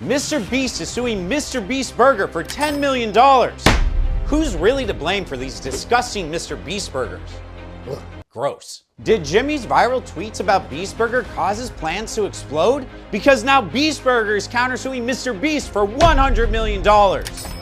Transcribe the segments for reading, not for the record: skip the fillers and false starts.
MrBeast is suing MrBeast Burger for $10 million. Who's really to blame for these disgusting MrBeast burgers? Ugh, gross. Did Jimmy's viral tweets about Beast Burger cause his plans to explode? Because now Beast Burger is countersuing MrBeast for $100 million.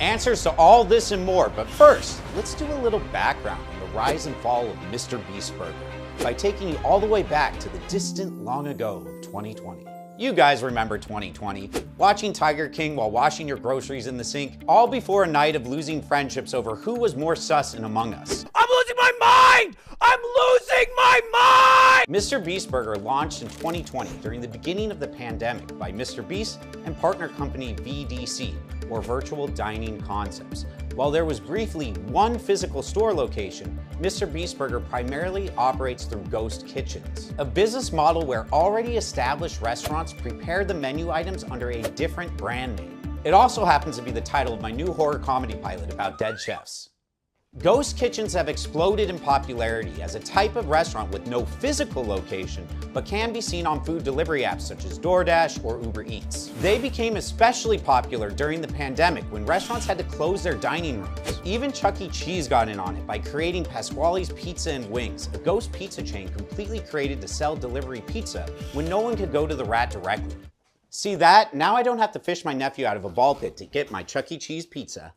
Answers to all this and more, but first, let's do a little background on the rise and fall of MrBeast Burger by taking you all the way back to the distant long ago of 2020. You guys remember 2020, watching Tiger King while washing your groceries in the sink, all before a night of losing friendships over who was more sus in Among Us. I'm losing my mind! I'm losing my mind! MrBeast Burger launched in 2020 during the beginning of the pandemic by MrBeast and partner company VDC, or Virtual Dining Concepts. While there was briefly one physical store location, MrBeast Burger primarily operates through ghost kitchens, a business model where already established restaurants prepare the menu items under a different brand name. It also happens to be the title of my new horror comedy pilot about dead chefs. Ghost kitchens have exploded in popularity as a type of restaurant with no physical location, but can be seen on food delivery apps such as DoorDash or Uber Eats. They became especially popular during the pandemic when restaurants had to close their dining rooms. Even Chuck E. Cheese got in on it by creating Pasquale's Pizza and Wings, a ghost pizza chain completely created to sell delivery pizza when no one could go to the rat directly. See that? Now I don't have to fish my nephew out of a ball pit to get my Chuck E. Cheese pizza.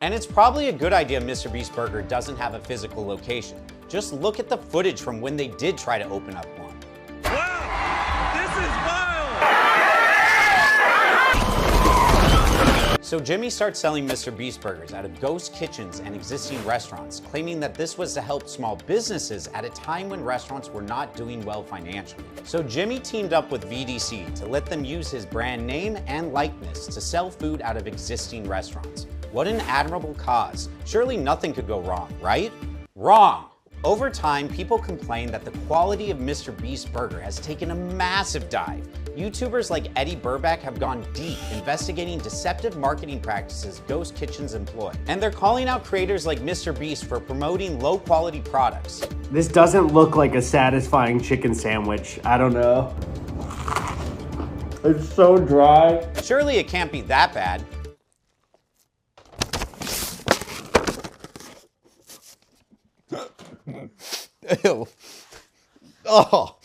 And it's probably a good idea MrBeast Burger doesn't have a physical location. Just look at the footage from when they did try to open up one. Wow, this is wild! So Jimmy starts selling MrBeast Burgers out of ghost kitchens and existing restaurants, claiming that this was to help small businesses at a time when restaurants were not doing well financially. So Jimmy teamed up with VDC to let them use his brand name and likeness to sell food out of existing restaurants. What an admirable cause. Surely nothing could go wrong, right? Wrong. Over time, people complain that the quality of MrBeast Burger has taken a massive dive. YouTubers like Eddie Burback have gone deep investigating deceptive marketing practices ghost kitchens employ. And they're calling out creators like MrBeast for promoting low-quality products. This doesn't look like a satisfying chicken sandwich. I don't know. It's so dry. Surely it can't be that bad. Ew. Oh,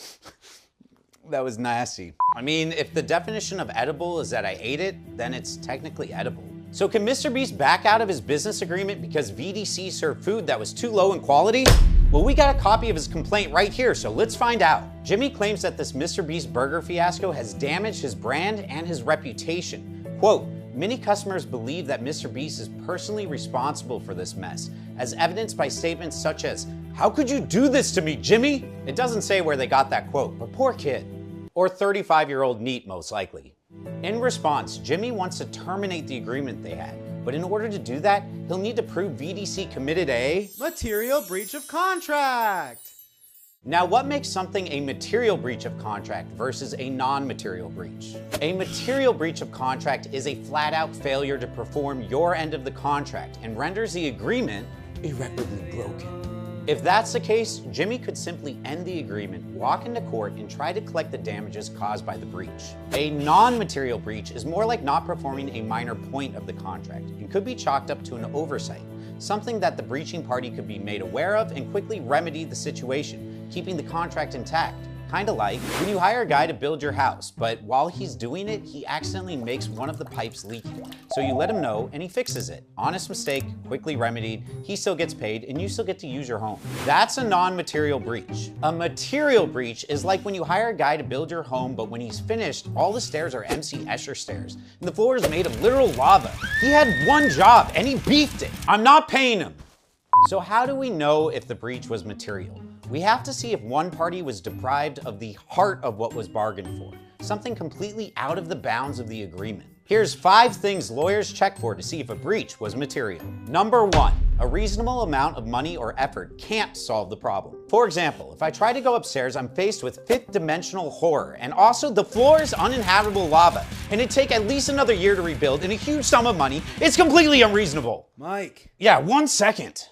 that was nasty. I mean, if the definition of edible is that I ate it, then it's technically edible. So can MrBeast back out of his business agreement because VDC served food that was too low in quality? Well, we got a copy of his complaint right here, so let's find out. Jimmy claims that this MrBeast Burger fiasco has damaged his brand and his reputation. Quote, many customers believe that MrBeast is personally responsible for this mess, as evidenced by statements such as, "How could you do this to me, Jimmy?" It doesn't say where they got that quote, but poor kid. Or 35-year-old Neat, most likely. In response, Jimmy wants to terminate the agreement they had, but in order to do that, he'll need to prove VDC committed a Material breach of contract. Now, what makes something a material breach of contract versus a non-material breach? A material breach of contract is a flat-out failure to perform your end of the contract and renders the agreement irreparably broken. If that's the case, Jimmy could simply end the agreement, walk into court, and try to collect the damages caused by the breach. A non-material breach is more like not performing a minor point of the contract and could be chalked up to an oversight, something that the breaching party could be made aware of and quickly remedy the situation, keeping the contract intact. Kinda like when you hire a guy to build your house, but while he's doing it, he accidentally makes one of the pipes leaking. So you let him know and he fixes it. Honest mistake, quickly remedied, he still gets paid and you still get to use your home. That's a non-material breach. A material breach is like when you hire a guy to build your home, but when he's finished, all the stairs are MC Escher stairs and the floor is made of literal lava. He had one job and he beefed it. I'm not paying him. So how do we know if the breach was material? We have to see if one party was deprived of the heart of what was bargained for, something completely out of the bounds of the agreement. Here's 5 things lawyers check for to see if a breach was material. Number 1, a reasonable amount of money or effort can't solve the problem. For example, if I try to go upstairs, I'm faced with 5th dimensional horror, and also the floor is uninhabitable lava, and it'd take at least another year to rebuild and a huge sum of money. It's completely unreasonable. Mike. Yeah, 1 second.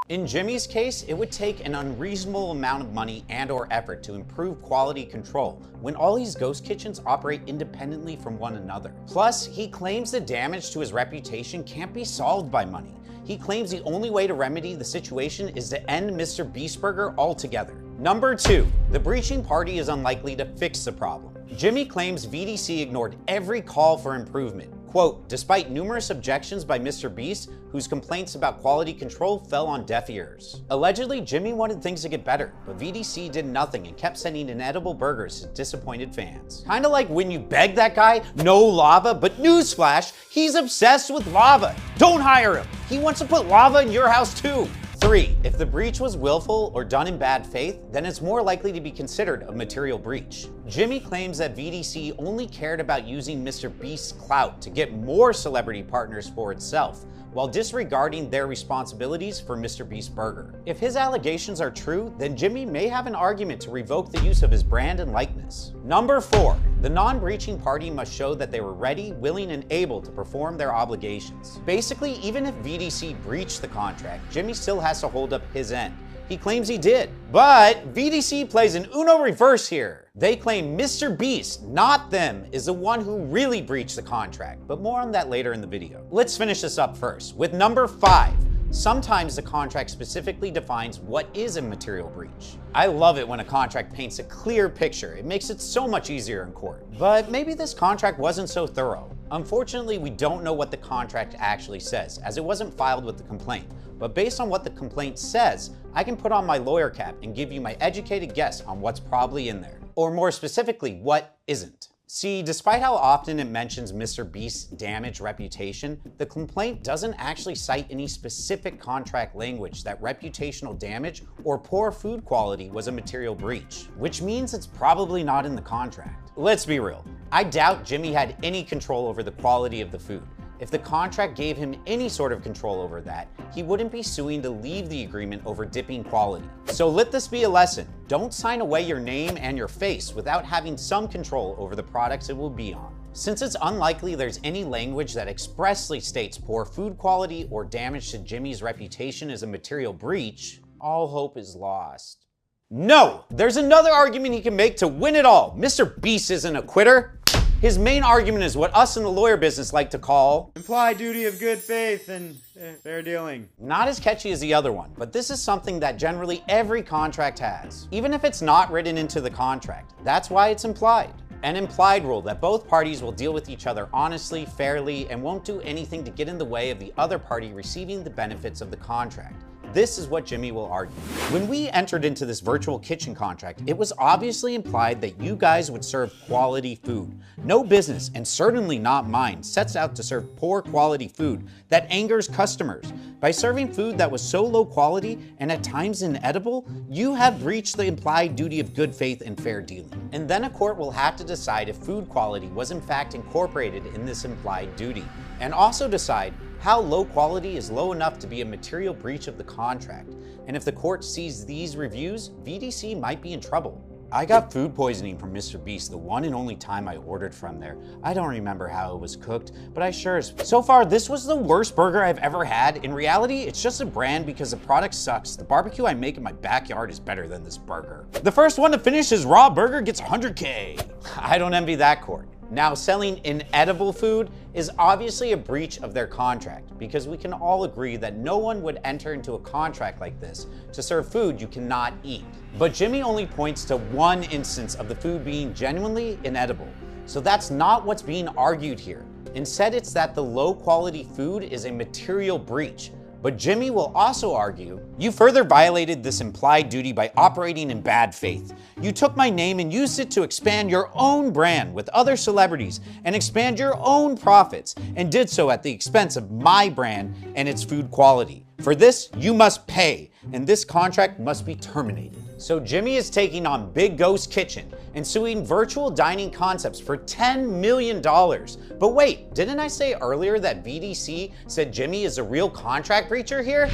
In Jimmy's case, it would take an unreasonable amount of money and/or effort to improve quality control when all these ghost kitchens operate independently from one another. Plus, he claims the damage to his reputation can't be solved by money. He claims the only way to remedy the situation is to end MrBeast Burger altogether. Number 2, the breaching party is unlikely to fix the problem. Jimmy claims VDC ignored every call for improvement. Quote, despite numerous objections by MrBeast, whose complaints about quality control fell on deaf ears. Allegedly, Jimmy wanted things to get better, but VDC did nothing and kept sending inedible burgers to disappointed fans. Kinda like when you beg that guy, no lava, but newsflash, he's obsessed with lava. Don't hire him. He wants to put lava in your house too. 3, if the breach was willful or done in bad faith, then it's more likely to be considered a material breach. Jimmy claims that VDC only cared about using MrBeast's clout to get more celebrity partners for itself, while disregarding their responsibilities for MrBeast Burger. If his allegations are true, then Jimmy may have an argument to revoke the use of his brand and likeness. Number 4, the non-breaching party must show that they were ready, willing, and able to perform their obligations. Basically, even if VDC breached the contract, Jimmy still has to hold up his end. He claims he did, but VDC plays an Uno reverse here. They claim MrBeast, not them, is the one who really breached the contract, but more on that later in the video. Let's finish this up first with number 5. Sometimes the contract specifically defines what is a material breach. I love it when a contract paints a clear picture. It makes it so much easier in court. But maybe this contract wasn't so thorough. Unfortunately, we don't know what the contract actually says, as it wasn't filed with the complaint. But based on what the complaint says, I can put on my lawyer cap and give you my educated guess on what's probably in there. Or more specifically, what isn't. See, despite how often it mentions MrBeast's damaged reputation, the complaint doesn't actually cite any specific contract language that reputational damage or poor food quality was a material breach, which means it's probably not in the contract. Let's be real, I doubt Jimmy had any control over the quality of the food. If the contract gave him any sort of control over that, he wouldn't be suing to leave the agreement over dipping quality. So let this be a lesson. Don't sign away your name and your face without having some control over the products it will be on. Since it's unlikely there's any language that expressly states poor food quality or damage to Jimmy's reputation is a material breach, all hope is lost. No! There's another argument he can make to win it all. MrBeast isn't a quitter. His main argument is what us in the lawyer business like to call implied duty of good faith and fair dealing. Not as catchy as the other one, but this is something that generally every contract has, even if it's not written into the contract. That's why it's implied. An implied rule that both parties will deal with each other honestly, fairly, and won't do anything to get in the way of the other party receiving the benefits of the contract. This is what Jimmy will argue. When we entered into this virtual kitchen contract, it was obviously implied that you guys would serve quality food. No business, and certainly not mine, sets out to serve poor quality food that angers customers. By serving food that was so low quality and at times inedible, you have breached the implied duty of good faith and fair dealing. And then a court will have to decide if food quality was in fact incorporated in this implied duty, and also decide how low quality is low enough to be a material breach of the contract. And if the court sees these reviews, VDC might be in trouble. I got food poisoning from MrBeast the one and only time I ordered from there. I don't remember how it was cooked, but I sure as... So far, this was the worst burger I've ever had. In reality, it's just a brand because the product sucks. The barbecue I make in my backyard is better than this burger. The first one to finish his raw burger gets 100K. I don't envy that court. Now, selling inedible food is obviously a breach of their contract because we can all agree that no one would enter into a contract like this to serve food you cannot eat. But Jimmy only points to one instance of the food being genuinely inedible. So that's not what's being argued here. Instead, it's that the low quality food is a material breach. But Jimmy will also argue, you further violated this implied duty by operating in bad faith. You took my name and used it to expand your own brand with other celebrities and expand your own profits, and did so at the expense of my brand and its food quality. For this, you must pay, and this contract must be terminated. So Jimmy is taking on Big Ghost Kitchen and suing Virtual Dining Concepts for $10 million. But wait, didn't I say earlier that VDC said Jimmy is a real contract breacher here?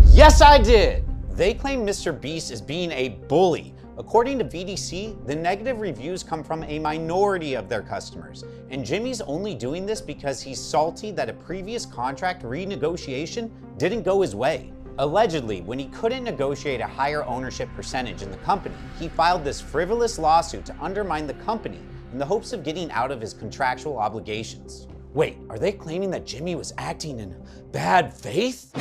Yes, I did! They claim MrBeast is being a bully. According to VDC, the negative reviews come from a minority of their customers, and Jimmy's only doing this because he's salty that a previous contract renegotiation didn't go his way. Allegedly, when he couldn't negotiate a higher ownership percentage in the company, he filed this frivolous lawsuit to undermine the company in the hopes of getting out of his contractual obligations. Wait, are they claiming that Jimmy was acting in bad faith?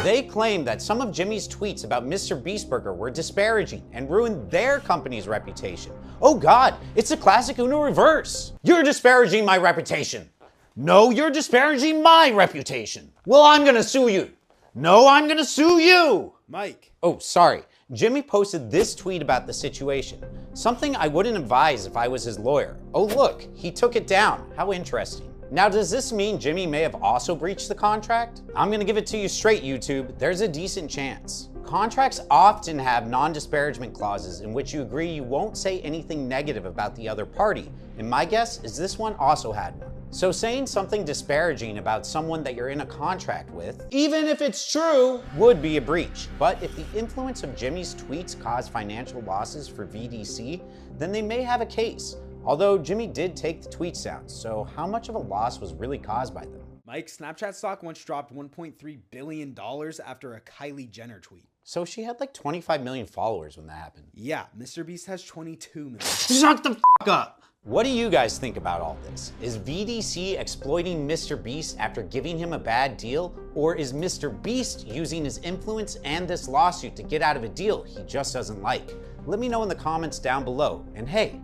They claim that some of Jimmy's tweets about MrBeast Burger were disparaging and ruined their company's reputation. Oh God, it's a classic Uno reverse. You're disparaging my reputation. No, you're disparaging my reputation. Well, I'm gonna sue you. No, I'm gonna sue you. Mike. Oh, sorry. Jimmy posted this tweet about the situation. Something I wouldn't advise if I was his lawyer. Oh look, he took it down. How interesting. Now, does this mean Jimmy may have also breached the contract? I'm gonna give it to you straight, YouTube. There's a decent chance. Contracts often have non-disparagement clauses in which you agree you won't say anything negative about the other party. And my guess is this one also had one. So saying something disparaging about someone that you're in a contract with, even if it's true, would be a breach. But if the influence of Jimmy's tweets caused financial losses for VDC, then they may have a case. Although Jimmy did take the tweets down, so how much of a loss was really caused by them? Mike, Snapchat stock once dropped $1.3 billion after a Kylie Jenner tweet. So she had like 25 million followers when that happened. Yeah, MrBeast has 22 million. Shut the f up! What do you guys think about all this? Is VDC exploiting MrBeast after giving him a bad deal? Or is MrBeast using his influence and this lawsuit to get out of a deal he just doesn't like? Let me know in the comments down below. And hey,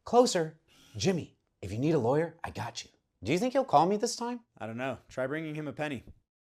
closer, Jimmy, if you need a lawyer, I got you. Do you think he'll call me this time? I don't know. Try bringing him a penny.